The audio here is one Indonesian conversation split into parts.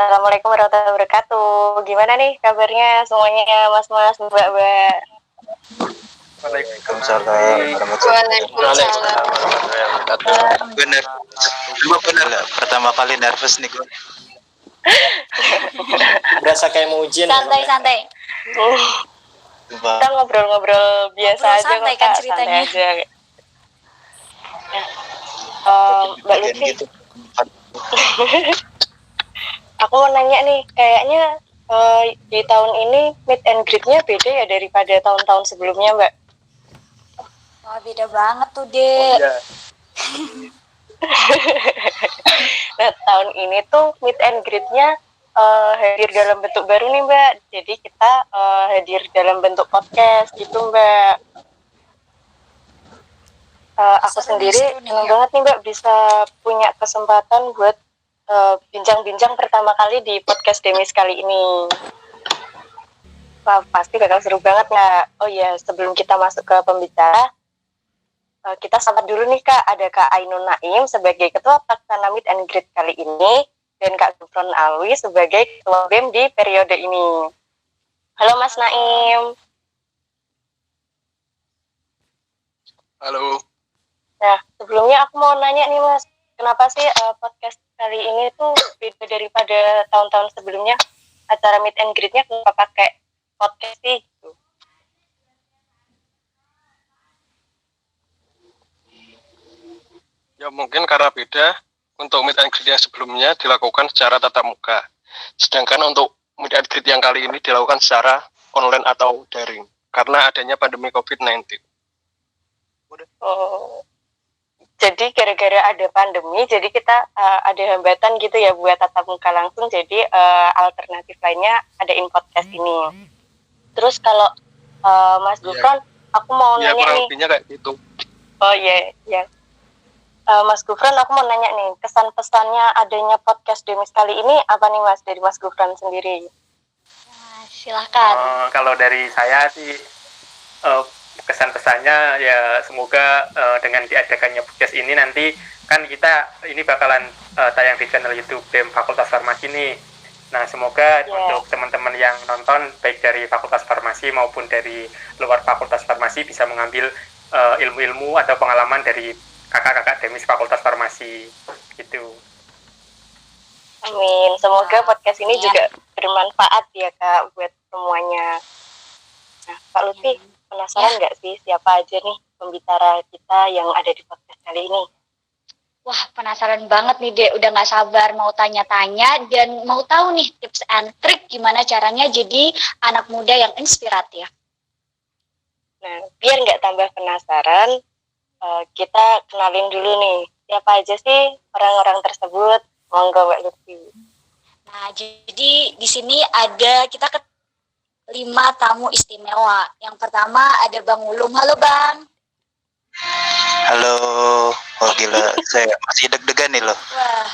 Assalamualaikum warahmatullahi wabarakatuh. Gimana nih kabarnya semuanya, mas-mas, mbak-mbak? Waalaikumsalam warahmatullahi wabarakatuh. Bener. Pertama kali nervous nih gue. Berasa kayak mau ujian. Santai. Kita ngobrol-ngobrol biasa aja santai kok, kan Kak. ceritanya. Santai aja. Mbak Lutfi. Aku mau nanya nih, kayaknya di tahun ini meet and greet-nya beda ya daripada tahun-tahun sebelumnya, Mbak? Wah, beda banget tuh, Dek. Iya. Nah, tahun ini tuh meet and greet-nya hadir dalam bentuk baru nih, Mbak. Jadi kita hadir dalam bentuk podcast gitu, Mbak. Aku sendiri senang banget nih, Mbak, bisa punya kesempatan buat bincang-bincang pertama kali di podcast Demis kali ini. Wah, pasti bakal seru banget, Kak. Oh iya, sebelum kita masuk ke pembicara, kita sapa dulu nih, Kak. Ada Kak Ainun Naim sebagai Ketua Pelaksana Meet and Greet kali ini, dan Kak Gufron Alwi sebagai Ketua BEM di periode ini. Halo, Mas Naim. Halo. Nah, sebelumnya aku mau nanya nih, Mas. Kenapa sih podcast kali ini tuh beda daripada tahun-tahun sebelumnya? Acara meet and greet-nya kenapa pakai podcast sih? Gitu. Ya mungkin karena beda, untuk meet and greet yang sebelumnya dilakukan secara tatap muka. Sedangkan untuk meet and greet yang kali ini dilakukan secara online atau daring. Karena adanya pandemi COVID-19. Oh. Jadi gara-gara ada pandemi, jadi kita ada hambatan gitu ya buat tatap muka langsung. Jadi alternatif lainnya adain podcast ini. Terus kalau Mas Gufron, aku mau nanya kurang nih. lebihnya kayak gitu. Oh iya. Mas Gufron, aku mau nanya nih, kesan-pesannya adanya podcast Demis kali ini apa nih, Mas, dari Mas Gufron sendiri? Nah, silakan. Kalau dari saya sih kesan-pesannya ya semoga dengan diadakannya podcast ini nanti kan kita ini bakalan tayang di channel YouTube BEM Fakultas Farmasi nih. Nah, semoga untuk teman-teman yang nonton baik dari Fakultas Farmasi maupun dari luar Fakultas Farmasi bisa mengambil ilmu-ilmu atau pengalaman dari kakak-kakak Demis Fakultas Farmasi gitu. Amin. Semoga podcast ini juga bermanfaat ya, Kak, buat semuanya. Nah, Pak Lutfi, penasaran nggak sih siapa aja nih pembicara kita yang ada di podcast kali ini? Wah, penasaran banget nih, Dek. Udah nggak sabar mau tanya-tanya dan mau tahu nih tips and trik gimana caranya jadi anak muda yang inspiratif. Nah, biar nggak tambah penasaran, kita kenalin dulu nih. Siapa aja sih orang-orang tersebut? Monggo, Mbak Lutfi. Nah, jadi di sini ada kita 5 tamu istimewa. Yang pertama ada Bang Ulum. Halo, Bang. Halo. Oh gila, saya masih deg-degan nih loh.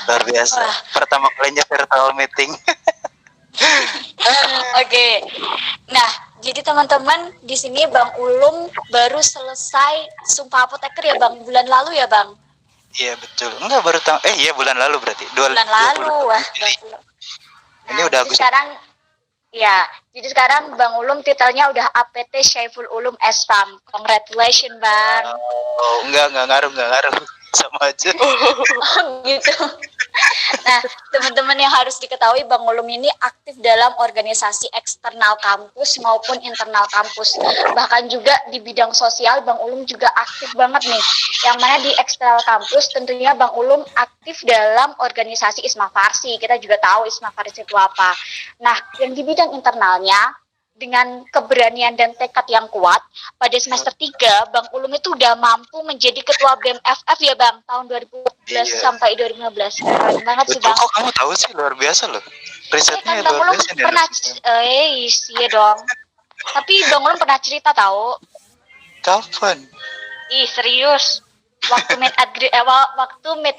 Luar biasa. Pertama kalinya virtual meeting. Oke. Nah, jadi teman-teman di sini Bang Ulum baru selesai Sumpah Apoteker ya, Bang, bulan lalu ya, Bang? Iya, betul. Enggak baru iya bulan lalu berarti. Bulan lalu. Wah, ini udah Agustus. Sekarang ya, jadi sekarang Bang Ulum titelnya udah APT Syaiful Ulum Esfam. Congratulations, Bang. Oh, enggak ngaruh. Sama aja. Oh, gitu. Nah, teman-teman yang harus diketahui, Bang Ulum ini aktif dalam organisasi eksternal kampus maupun internal kampus. Bahkan juga di bidang sosial, Bang Ulum juga aktif banget nih. Yang mana di eksternal kampus tentunya Bang Ulum aktif dalam organisasi Isma Farsi. Kita juga tahu Isma Farsi itu apa. Nah, yang di bidang internalnya, dengan keberanian dan tekad yang kuat, pada semester 3, Bang Ulum itu udah mampu menjadi ketua BEM FF ya, Bang, tahun 2014 sampai 2015. Keren banget sih, Bang. Kok kamu tahu sih, luar biasa loh. Risetnya kan Bang luar Ulum biasa. Pernah, iya dong. Tapi Bang Ulum pernah cerita tahu. Kapan? Ih, serius. Waktu meet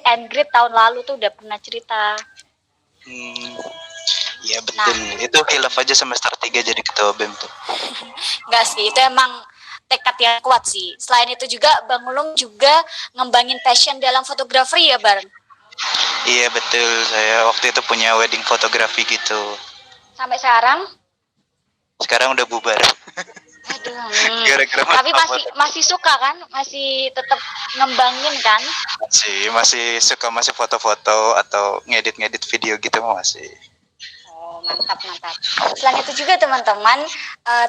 and greet tahun lalu tuh udah pernah cerita. Iya betul. Nah, itu hilaf aja semester 3 jadi ketua BEM tuh. Enggak sih, itu emang tekad yang kuat sih. Selain itu juga Bang Ulum juga ngembangin passion dalam fotografi ya, Bang? Iya betul, saya waktu itu punya wedding fotografi gitu. Sampai sekarang? Sekarang udah bubar. Aduh. Gara-gara Tapi masalah masih suka kan? Masih tetap ngembangin kan? masih suka masih foto-foto atau ngedit-ngedit video gitu masih. Oh, mantap. Selain itu juga teman-teman,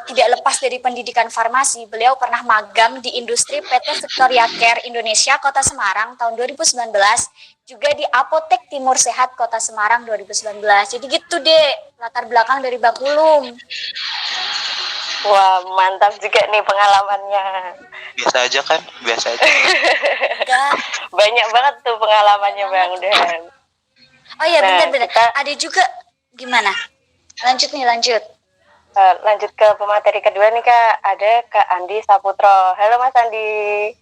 tidak lepas dari pendidikan farmasi, beliau pernah magang di industri PT Victoria Care Indonesia Kota Semarang tahun 2019, juga di Apotek Timur Sehat Kota Semarang 2019. Jadi gitu deh, latar belakang dari Bang Ulum. Wah, mantap juga nih pengalamannya. Biasa aja kan? Biasa aja. Banyak banget tuh pengalamannya Bang Dan. Oh iya, Nah, benar-benar. Ada juga gimana? Lanjut. Lanjut ke pemateri kedua nih Kak, ada Kak Andi Saputro. Halo Mas Andi.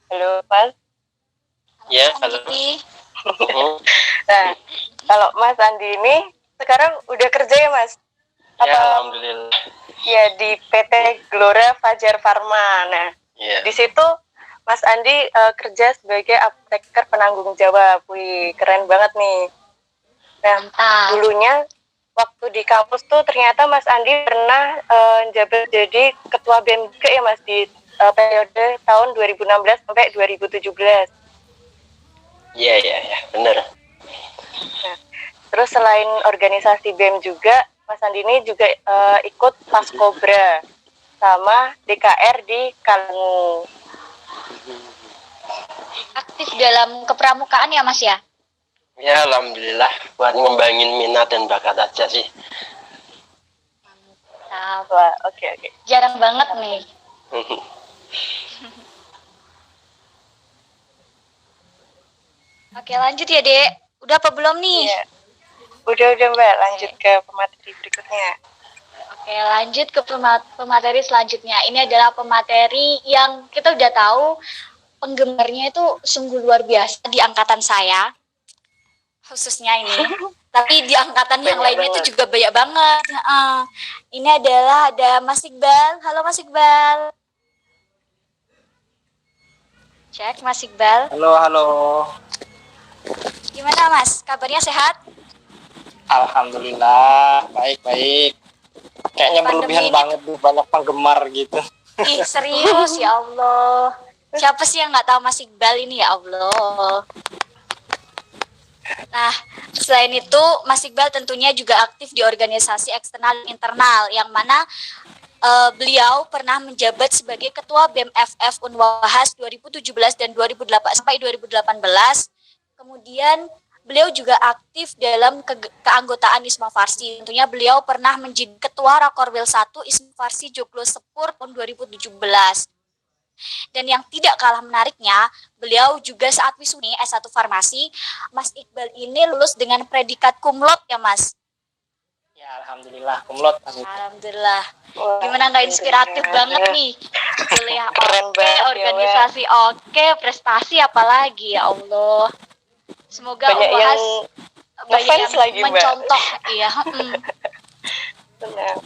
Halo Mas. Ya, halo. Nah, kalau Mas Andi ini sekarang udah kerja ya Mas? Ya, alhamdulillah. Ya, di PT Glora Fajar Pharma. Nah, di situ Mas Andi kerja sebagai apoteker penanggung jawab. Wih, keren banget nih. Nah, dulunya waktu di kampus tuh ternyata Mas Andi pernah jabat jadi ketua BEM juga ya Mas di periode tahun 2016 sampai 2017. Iya, benar. Nah, terus selain organisasi BEM juga, Mas Andi ini juga ikut Paskobra sama DKR di Kalungu. Aktif dalam kepramukaan ya Mas ya? Ya, alhamdulillah buat ngembangin minat dan bakat aja sih. Mantap. Wah, oke. Jarang banget nih. Oke, lanjut ya, Dek. Udah apa belum nih? Iya. Udah Mbak, lanjut ke pemateri berikutnya. Oke, lanjut ke pemateri selanjutnya. Ini adalah pemateri yang kita udah tahu penggemarnya itu sungguh luar biasa di angkatan saya. Khususnya ini. Tapi di angkatan yang lainnya itu juga banyak banget. Ini adalah ada Mas Iqbal. Halo Mas Iqbal. Cek Mas Iqbal. Halo. Gimana Mas? Kabarnya sehat? Alhamdulillah, baik. Kayaknya berlebihan banget tuh, banyak penggemar gitu. Ih, serius ya Allah. Siapa sih yang nggak tahu Mas Iqbal ini ya Allah. Nah, selain itu Mas Iqbal tentunya juga aktif di organisasi eksternal dan internal, yang mana beliau pernah menjabat sebagai Ketua BEM-FF Unwahas 2017 dan 2008 sampai 2018. Kemudian beliau juga aktif dalam keanggotaan Isma Farsi. Tentunya beliau pernah menjadi Ketua Rakorwil 1 Isma Farsi Joglo Sepur tahun 2017. Dan yang tidak kalah menariknya, beliau juga saat wisuda S1 Farmasi, Mas Iqbal ini lulus dengan predikat cum laude ya Mas? Ya, alhamdulillah, cum laude. Alhamdulillah. Gimana nggak inspiratif banget nih? Kuliah keren banget, organisasi ya, oke, prestasi apalagi ya Allah. Semoga banyak Unwahas yang lagi, mencontoh, iya. Benar.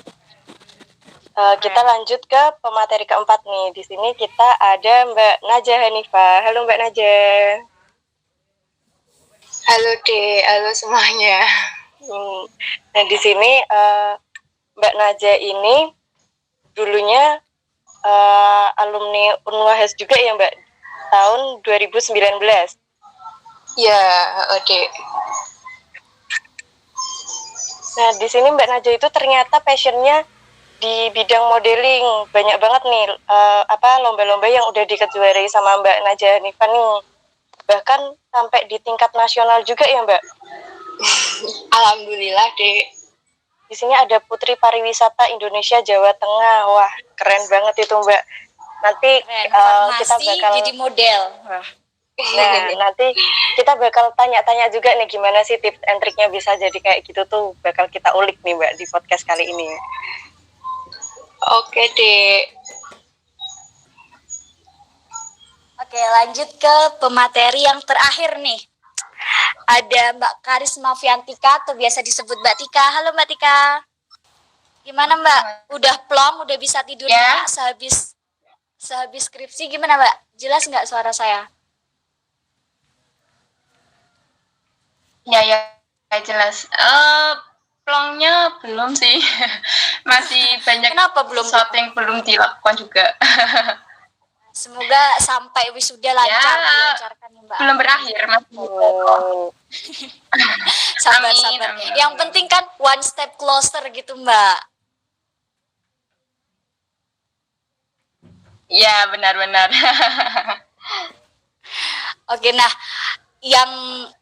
Kita lanjut ke pemateri keempat nih. Di sini kita ada Mbak Najah Hanifah. Halo Mbak Najah. Halo Dek, halo semuanya. Nah di sini Mbak Najah ini dulunya alumni Unwahas juga ya Mbak, tahun 2019. Ya, Dek. Nah di sini Mbak Najah itu ternyata passionnya di bidang modeling. Banyak banget nih lomba-lomba yang udah dikejuarai sama Mbak Najah Hanifah nih. Bahkan sampai di tingkat nasional juga ya Mbak. Alhamdulillah Dek. Di sini ada Putri Pariwisata Indonesia Jawa Tengah. Wah, keren banget itu Mbak. Nanti kita bakal jadi model. Nah, nanti kita bakal tanya-tanya juga nih gimana sih tips and triknya bisa jadi kayak gitu tuh, bakal kita ulik nih Mbak di podcast kali ini. Oke Dek. Oke, lanjut ke pemateri yang terakhir nih. Ada Mbak Karisma Fiantika atau biasa disebut Mbak Tika. Halo Mbak Tika. Gimana Mbak? Udah plong, udah bisa tidur ya sehabis sehabis skripsi gimana Mbak? Jelas nggak suara saya? Ya, jelas. Plongnya belum sih. Masih banyak Kenapa belum? sesuatu yang belum dilakukan juga. Semoga sampai wisuda lancar, dilancarkan ya Mbak. Belum berakhir, masih. Sabar. Amin. Yang penting kan one step closer gitu Mbak. Ya, benar-benar. Oke, nah yang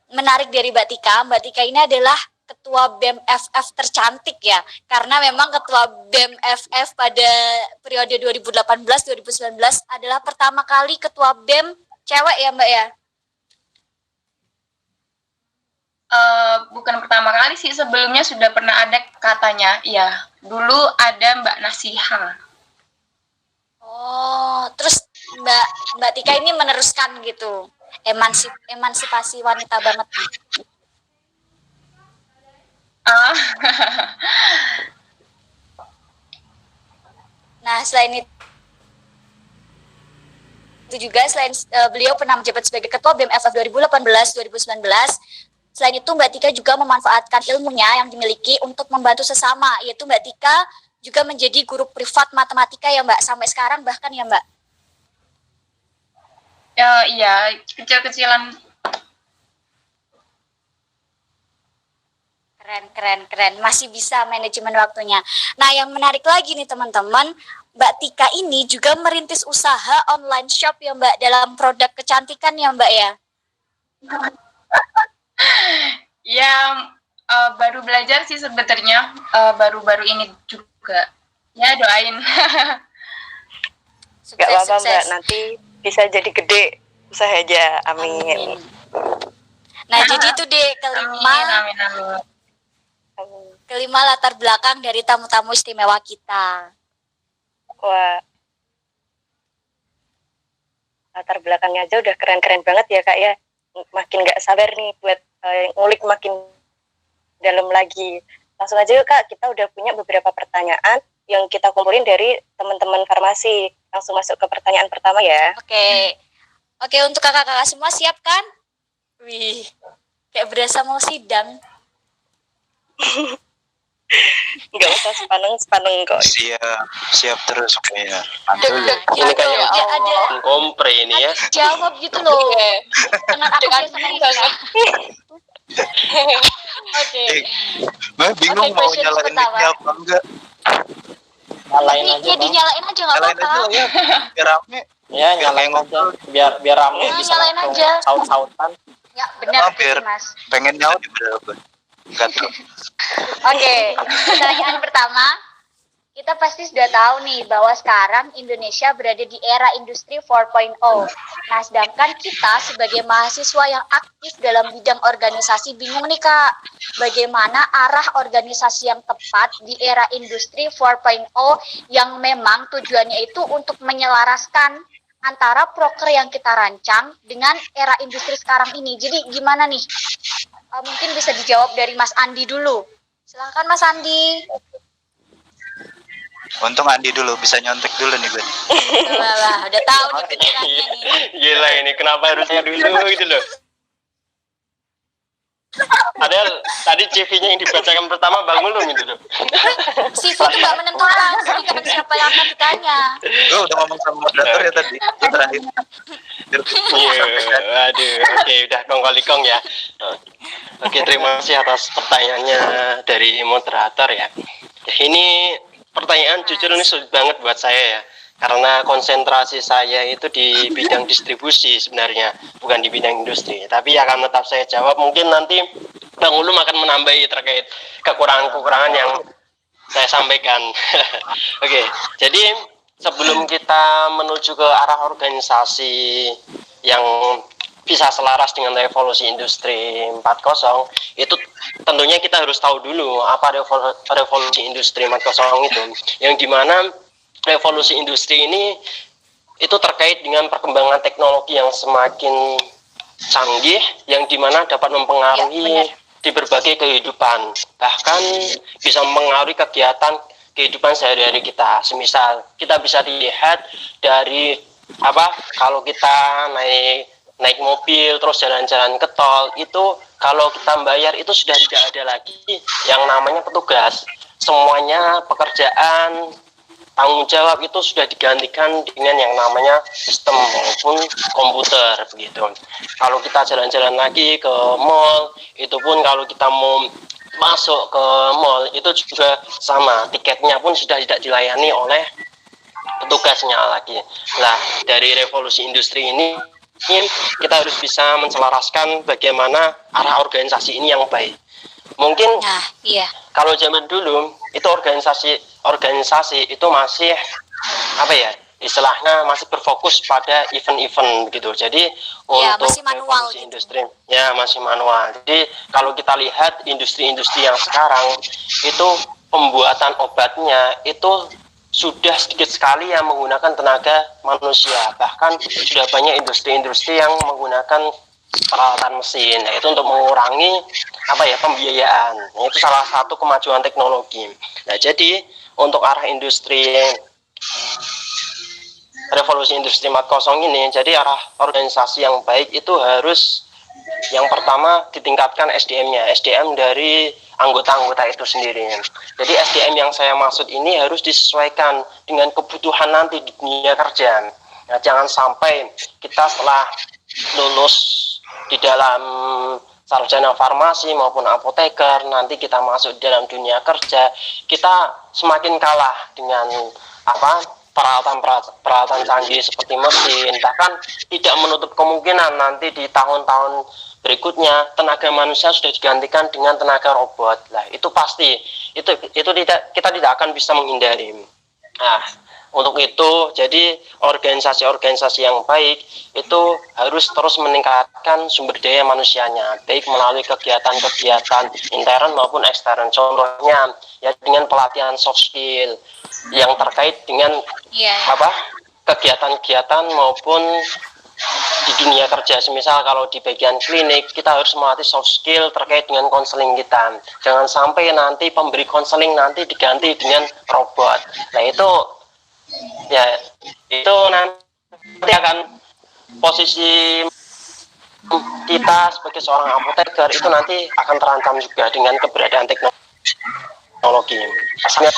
menarik dari Mbak Tika ini adalah ketua BEM FF tercantik ya, karena memang ketua BEM FF pada periode 2018-2019 adalah pertama kali ketua BEM cewek ya Mbak ya? Bukan pertama kali sih, sebelumnya sudah pernah ada katanya. Ya, dulu ada Mbak Nasiha. Oh, terus Mbak Tika ini meneruskan gitu, emansipasi wanita banget. Nah, selain itu juga selain beliau pernah menjabat sebagai ketua BEM FF 2018-2019, selain itu Mbak Tika juga memanfaatkan ilmunya yang dimiliki untuk membantu sesama, yaitu Mbak Tika juga menjadi guru privat matematika ya Mbak, sampai sekarang bahkan ya Mbak. Iya, kecil-kecilan. Keren. Masih bisa manajemen waktunya. Nah, yang menarik lagi nih teman-teman, Mbak Tika ini juga merintis usaha online shop ya Mbak, dalam produk kecantikan ya Mbak ya? Ya, baru belajar sih sebenarnya, baru-baru ini juga. Ya, doain. Gak apa-apa Mbak, nanti bisa jadi gede usaha aja, amin. Nah, jadi itu deh Amin. Kelima latar belakang dari tamu-tamu istimewa kita. Wah, latar belakangnya aja udah keren-keren banget ya Kak ya. Makin gak sabar nih buat ngulik makin dalam lagi. Langsung aja yuk Kak, kita udah punya beberapa pertanyaan yang kita kumpulin dari teman-teman farmasi. Langsung masuk ke pertanyaan pertama ya. Oke, untuk kakak-kakak semua siap kan? Wih, kayak berasa mau sidang. Nggak usah sepaneng kok. Siap terus kayaknya. Ini kayak kompre ini ya. Jawab gitu loh. Dengan aku biasa. Oke. Gue bingung mau nyalain mic-nya apa enggak. Nyalain aja Ya dinyalain aja nggak Nyalain apa-apa. aja lah ya, biar rame. Ya, nyalain aja. Biar rame Ya, bisa nyalain langsung aja. saut-sautan. Ya benar Biar Mas. pengen nyaut juga. Enggak tahu. Oke, pertanyaan pertama. Kita pasti sudah tahu nih bahwa sekarang Indonesia berada di era industri 4.0. Nah, sedangkan kita sebagai mahasiswa yang aktif dalam bidang organisasi bingung nih Kak, bagaimana arah organisasi yang tepat di era industri 4.0 yang memang tujuannya itu untuk menyelaraskan antara proker yang kita rancang dengan era industri sekarang ini. Jadi gimana nih? Mungkin bisa dijawab dari Mas Andi dulu. Silakan Mas Andi. Untung Andi dulu bisa nyontek dulu nih gue. Wah, udah tahu nih pikirannya nih. Gila ini kenapa harusnya dulu gitu loh. Padahal tadi CV-nya yang dibacakan pertama Bang Mulung gitu loh. CV itu nggak menentukan, kan siapa yang akan ditanya. Gue udah ngomong sama moderator ya tadi. Itu terakhir. Aduh, oke udah kong-kali-kong ya. Oke, terima kasih atas pertanyaannya dari moderator ya. Ini pertanyaan jujur ini sulit banget buat saya ya. Karena konsentrasi saya itu di bidang distribusi sebenarnya, bukan di bidang industri. Tapi akan tetap saya jawab. Mungkin nanti Bang Ulum akan menambahi terkait kekurangan-kekurangan yang saya sampaikan. Oke, jadi sebelum kita menuju ke arah organisasi yang bisa selaras dengan revolusi industri 4.0, itu tentunya kita harus tahu dulu apa revolusi industri 4.0 itu, yang dimana revolusi industri ini itu terkait dengan perkembangan teknologi yang semakin canggih, yang dimana dapat mempengaruhi di berbagai kehidupan, bahkan bisa mempengaruhi kegiatan kehidupan sehari-hari kita. Semisal kita bisa dilihat dari kalau kita naik mobil terus jalan-jalan ke tol, itu kalau kita bayar itu sudah tidak ada lagi yang namanya petugas. Semuanya pekerjaan tanggung jawab itu sudah digantikan dengan yang namanya sistem maupun komputer begitu. Kalau kita jalan-jalan lagi ke mall, itu pun kalau kita mau masuk ke mall itu juga sama, tiketnya pun sudah tidak dilayani oleh petugasnya lagi. Nah, dari revolusi industri ini kita harus bisa menselaraskan bagaimana arah organisasi ini yang baik. Mungkin kalau zaman dulu itu organisasi itu masih istilahnya masih berfokus pada event-event begitu. Jadi untuk masih manual industri masih manual. Jadi kalau kita lihat industri-industri yang sekarang itu pembuatan obatnya itu sudah sedikit sekali yang menggunakan tenaga manusia. Bahkan sudah banyak industri-industri yang menggunakan peralatan mesin, yaitu untuk mengurangi pembiayaan. Itu salah satu kemajuan teknologi. Nah, jadi untuk arah industri revolusi industri 4.0 ini, jadi arah organisasi yang baik itu harus yang pertama ditingkatkan SDM-nya, SDM dari anggota-anggota itu sendiri. Jadi SDM yang saya maksud ini harus disesuaikan dengan kebutuhan nanti di dunia kerja. Nah, jangan sampai kita setelah lulus di dalam sarjana farmasi maupun apoteker, nanti kita masuk di dalam dunia kerja, kita semakin kalah dengan peralatan canggih seperti mesin. Bahkan tidak menutup kemungkinan nanti di tahun-tahun berikutnya tenaga manusia sudah digantikan dengan tenaga robot. Lah, itu pasti. Itu kita tidak akan bisa menghindari. Nah, untuk itu, jadi organisasi-organisasi yang baik itu harus terus meningkatkan sumber daya manusianya, baik melalui kegiatan-kegiatan intern maupun ekstern. Contohnya ya dengan pelatihan soft skill yang terkait dengan kegiatan-kegiatan maupun di dunia kerja. Semisal kalau di bagian klinik kita harus melatih soft skill terkait dengan konseling kita. Jangan sampai nanti pemberi konseling nanti diganti dengan robot. Nah, itu nanti akan posisi kita sebagai seorang apoteker itu nanti akan terancam juga dengan keberadaan teknologi. Asalnya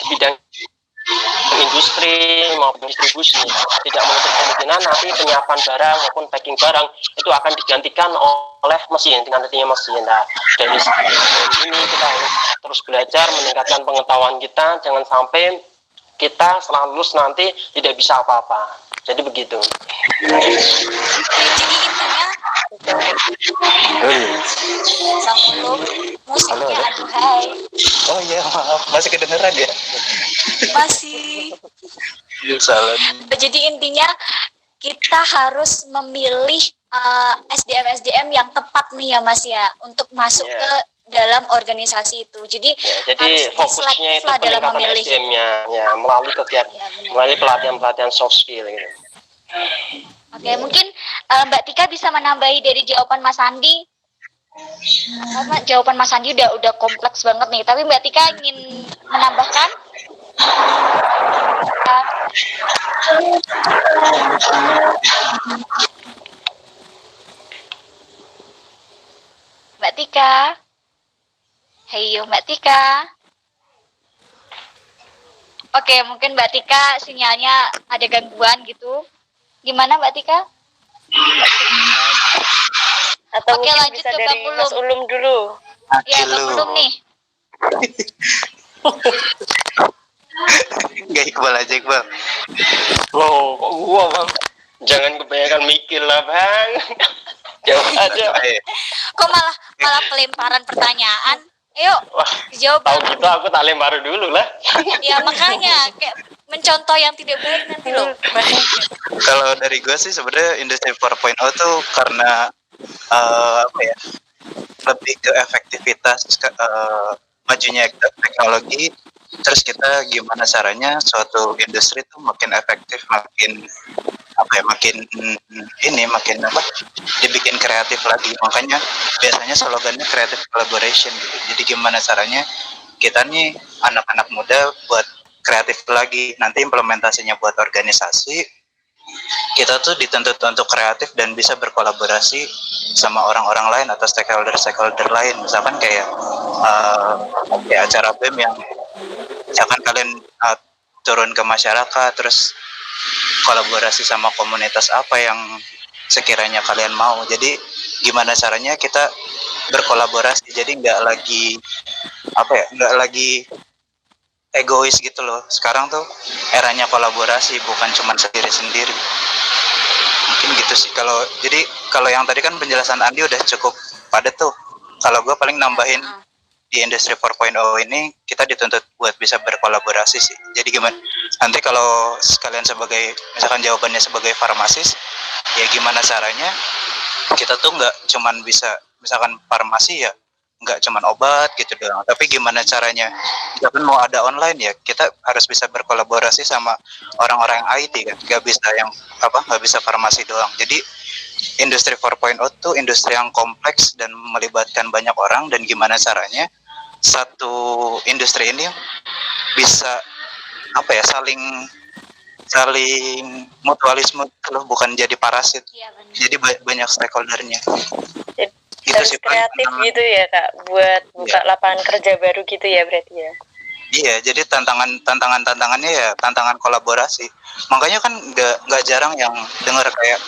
di bidang industri maupun distribusi tidak menutup kemungkinan nanti penyiapan barang maupun packing barang itu akan digantikan oleh mesin, dengan adanya mesin. Nah, dari ini kita harus terus belajar meningkatkan pengetahuan kita, jangan sampai kita setelah lulus nanti tidak bisa apa-apa. Jadi begitu. Jadi intinya musiknya aduhai. Oh iya, maaf, masih kedengeran ya? Masih. Iya, salah. Jadi intinya kita harus memilih SDM yang tepat nih ya Mas ya, untuk masuk ke dalam organisasi itu. Jadi fokusnya itu dalam memilih SDM-nya melalui kegiatan, melalui pelatihan soft skill gitu. Oke, mungkin Mbak Tika bisa menambahi dari jawaban Mas Andi. Karena jawaban Mas Andi udah kompleks banget nih, tapi Mbak Tika ingin menambahkan? Mbak Tika. Heyo Mbak Tika. Oke, mungkin Mbak Tika sinyalnya ada gangguan gitu. Gimana Mbak Tika? Atau oke, lanjut bisa ke dari Bang Mas Ulum dulu. Ya, Bang Ulum nih. Gak Iqbal aja, Iqbal. Loh, kok gua Bang? Jangan kebanyakan mikir lah Bang. Jawab aja. Kok malah pelemparan pertanyaan? Ayo, dijawab. Tahu gitu aku tak lempar dulu lah. Ya makanya kayak mencontoh yang tidak baik nanti loh. Kalau dari gue sih sebenarnya industri 4.0 tuh karena lebih ke efektivitas majunya teknologi, terus kita gimana caranya suatu industri tuh makin efektif, makin dibikin kreatif lagi. Makanya biasanya slogannya creative collaboration gitu. Jadi gimana caranya kita nih anak-anak muda buat kreatif lagi. Nanti implementasinya buat organisasi, kita tuh dituntut untuk kreatif dan bisa berkolaborasi sama orang-orang lain atau stakeholder lain. Misalkan kayak acara BEM yang misalkan kalian turun ke masyarakat, terus kolaborasi sama komunitas apa yang sekiranya kalian mau. Jadi gimana caranya kita berkolaborasi, jadi nggak lagi egois gitu loh. Sekarang tuh eranya kolaborasi, bukan cuma sendiri-sendiri. Mungkin gitu sih. Kalau yang tadi kan penjelasan Andi udah cukup padat tuh. Kalau gue paling nambahin di industri 4.0 ini kita dituntut buat bisa berkolaborasi sih. Jadi gimana? Nanti kalau sekalian sebagai, misalkan jawabannya sebagai farmasis, ya gimana caranya kita tuh nggak cuman bisa, misalkan farmasi ya nggak cuman obat gitu doang, tapi gimana caranya misalkan mau ada online ya kita harus bisa berkolaborasi sama orang-orang IT kan, nggak bisa farmasi doang. Jadi industri 4.0 tuh industri yang kompleks dan melibatkan banyak orang, dan gimana caranya satu industri ini bisa saling mutualisme loh, bukan jadi parasit. Jadi banyak stakeholdernya. Gitu harus sih, kreatif gitu ya Kak, buat buka lapangan kerja baru gitu ya berarti ya. Iya, jadi tantangannya ya tantangan kolaborasi. Makanya kan nggak jarang yang dengar kayak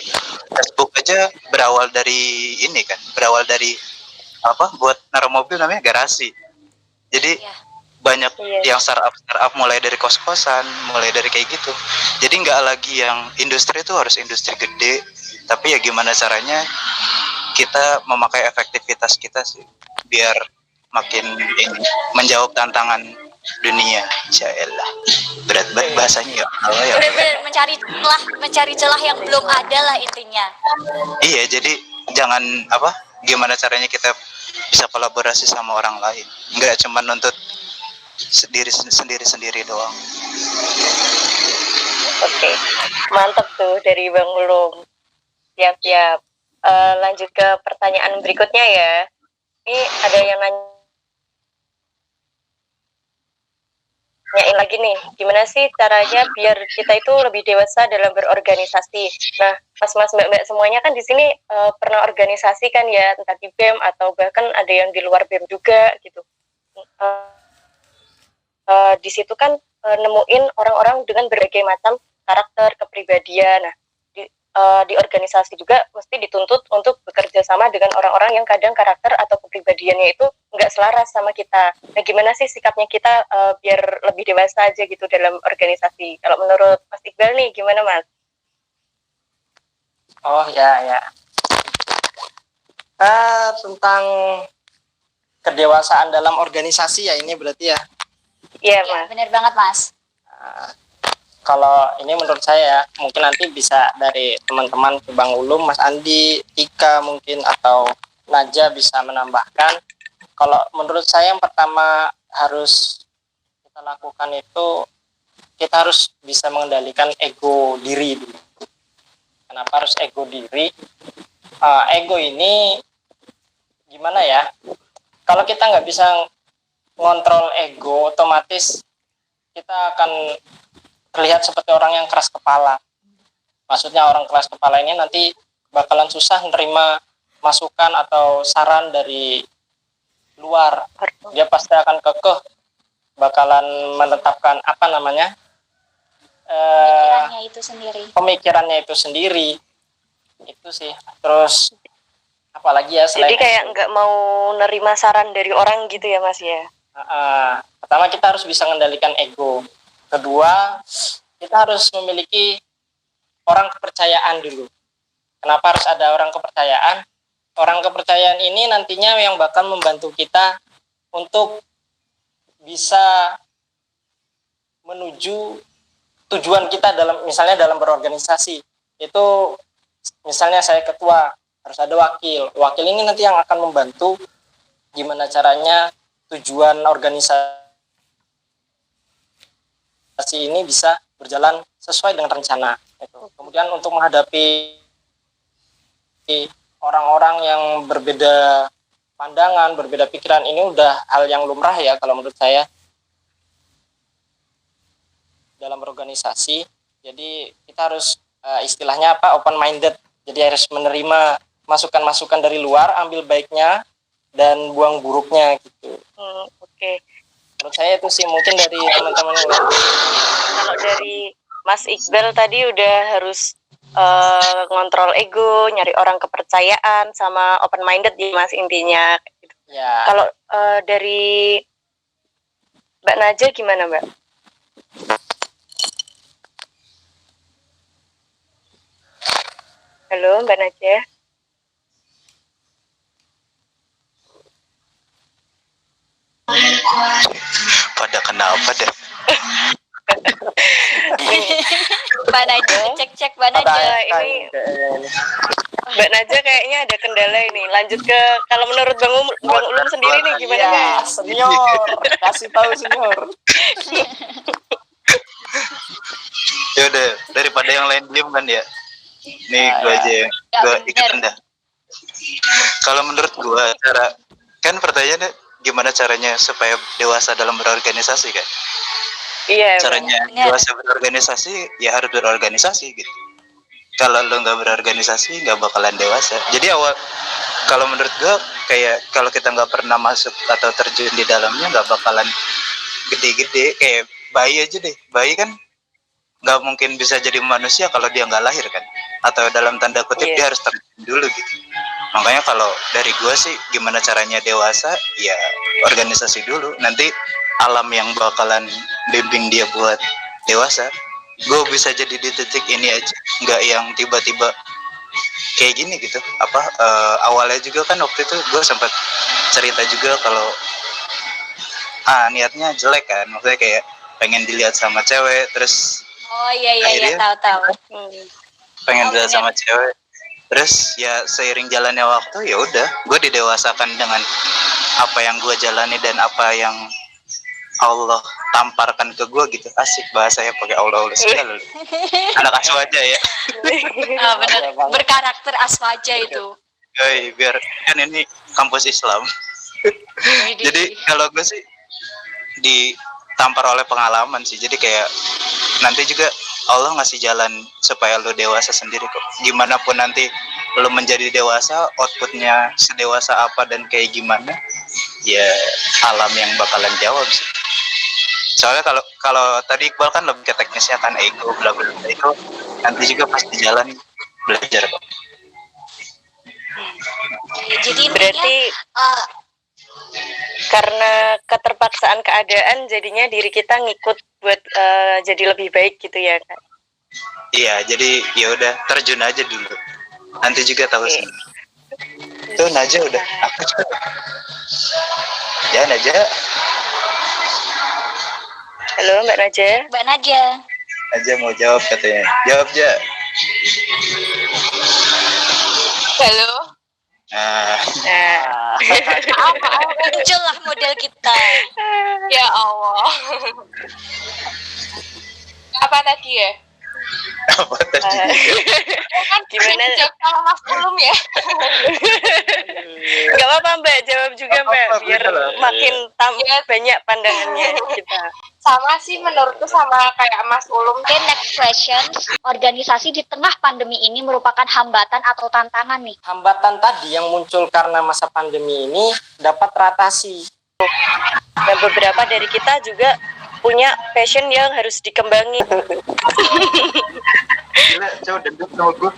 Facebook aja berawal dari buat naruh mobil namanya garasi. Jadi banyak yang startup mulai dari kos-kosan, mulai dari kayak gitu. Jadi nggak lagi yang industri itu harus industri gede, tapi ya gimana caranya kita memakai efektivitas kita sih biar makin menjawab tantangan dunia. Insyaallah berat banget bahasanya ya. Benar-benar mencari celah yang belum ada lah intinya. Iya, jadi jangan gimana caranya kita bisa kolaborasi sama orang lain, nggak cuma nuntut sendiri doang. Oke, mantap tuh dari Bang Ulum. Siap. Lanjut ke pertanyaan berikutnya ya. Ini ada yang nanyain lagi nih, gimana sih caranya biar kita itu lebih dewasa dalam berorganisasi? Nah, mas-mas mbak-mbak semuanya kan di sini pernah organisasi kan ya, entah di BEM atau bahkan ada yang di luar BEM juga gitu. Di situ kan nemuin orang-orang dengan berbagai macam karakter, kepribadian. Nah, di organisasi juga mesti dituntut untuk bekerja sama dengan orang-orang yang kadang karakter atau kepribadiannya itu nggak selaras sama kita. Nah, gimana sih sikapnya kita biar lebih dewasa aja gitu dalam organisasi? Kalau menurut Mas Iqbal nih, gimana Mas? Oh ya. Tentang kedewasaan dalam organisasi ya ini berarti ya? Iya Mas. Benar banget Mas. Kalau ini menurut saya mungkin nanti bisa dari teman-teman Bang Ulum, Mas Andi, Ika mungkin atau Naja bisa menambahkan. Kalau menurut saya yang pertama harus kita lakukan itu kita harus bisa mengendalikan ego diri dulu. Kenapa harus ego diri? Ego ini gimana ya? Kalau kita nggak bisa ngontrol ego, otomatis kita akan terlihat seperti orang yang keras kepala. Maksudnya orang keras kepala ini nanti bakalan susah menerima masukan atau saran dari luar. Dia pasti akan kekeh, bakalan menetapkan pemikirannya itu sendiri. Itu sih. Terus apalagi ya selain jadi kayak nggak mau nerima saran dari orang gitu ya Mas ya. Pertama kita harus bisa mengendalikan ego. Kedua, kita harus memiliki orang kepercayaan dulu. Kenapa harus ada orang kepercayaan? Orang kepercayaan ini nantinya yang bakal membantu kita untuk bisa menuju tujuan kita misalnya dalam berorganisasi. Itu misalnya saya ketua, harus ada wakil. Wakil ini nanti yang akan membantu gimana caranya tujuan organisasi ini bisa berjalan sesuai dengan rencana. Kemudian untuk menghadapi orang-orang yang berbeda pandangan, berbeda pikiran, ini udah hal yang lumrah ya kalau menurut saya dalam organisasi. Jadi kita harus istilahnya open minded. Jadi harus menerima masukan-masukan dari luar, ambil baiknya dan buang buruknya gitu. Oke. Menurut saya itu sih, mungkin dari teman-teman yang lain. Kalau dari Mas Iqbal tadi udah harus ngontrol ego, nyari orang kepercayaan, sama open minded ya Mas intinya. Ya. Kalau dari Mbak Naja gimana Mbak? Halo Mbak Naja. Pada kenapa deh? Mbak Naja, cek Mbak Naja. Ini Mbak Naja kayaknya ada kendala ini. Lanjut ke kalau menurut Bang Ulum sendiri nih gimana nih? Senior, kasih tahu senior. Ya udah, daripada yang lain diem kan ya. Nih gue aja yang gue ikutin dah. Kalau menurut gue kan pertanyaannya gimana caranya supaya dewasa dalam berorganisasi kan? Iya. Caranya dewasa berorganisasi ya harus berorganisasi gitu. Kalau lo nggak berorganisasi nggak bakalan dewasa. Jadi kalau menurut gue kayak kalau kita nggak pernah masuk atau terjun di dalamnya nggak bakalan gede-gede. Kayak bayi aja deh. Bayi kan nggak mungkin bisa jadi manusia kalau dia nggak lahir kan. Atau dalam tanda kutip dia harus terjun dulu gitu. Makanya kalau dari gue sih gimana caranya dewasa ya organisasi dulu. Nanti alam yang bakalan bimbing dia buat dewasa. Gue bisa jadi di titik ini aja, nggak yang tiba-tiba kayak gini gitu. Awalnya juga kan waktu itu gue sempat cerita juga kalau niatnya jelek kan, maksudnya kayak pengen dilihat sama cewek, terus iya tahu. Pengen dilihat sama cewek, terus ya seiring jalannya waktu ya udah gue didewasakan dengan apa yang gue jalani dan apa yang Allah tamparkan ke gue gitu. Asik bahasanya pakai Allah segala. Anak aswaja ya. Benar, berkarakter aswaja itu. Biar kan ini kampus Islam. Jadi kalau gue sih ditampar oleh pengalaman sih. Jadi kayak nanti juga Allah ngasih jalan supaya lo dewasa sendiri kok. Gimana pun nanti lo menjadi dewasa, outputnya sedewasa apa dan kayak gimana, ya alam yang bakalan jawab sih. Soalnya kalau tadi Iqbal kan lebih ke teknisnya kan ego bla bla bla, itu nanti juga pasti jalan belajar kok. Jadi berarti karena keterpaksaan keadaan jadinya diri kita ngikut buat jadi lebih baik gitu ya kan? Iya, jadi ya udah terjun aja dulu. Nanti juga tahu sih. Tuh Naja udah. Aku juga. Ya Naja. Halo Mbak Naja. Mbak Naja. Naja mau jawab katanya. Jawab aja. Halo. Muncullah model kita. Ya Allah. Apa tadi ya? Apa tadi? Kan Gimana? Jawab sama Mas Ulum ya. Gak apa-apa Mbak, jawab juga Mbak, biar makin banyak pandangannya kita. Sama sih menurutku sama kayak Mas Ulum. Oke, next question. Organisasi di tengah pandemi ini merupakan hambatan atau tantangan nih? Hambatan tadi yang muncul karena masa pandemi ini dapat teratasi. Dan beberapa dari kita juga punya passion yang harus dikembangin. Gila, coba dendam sama gue.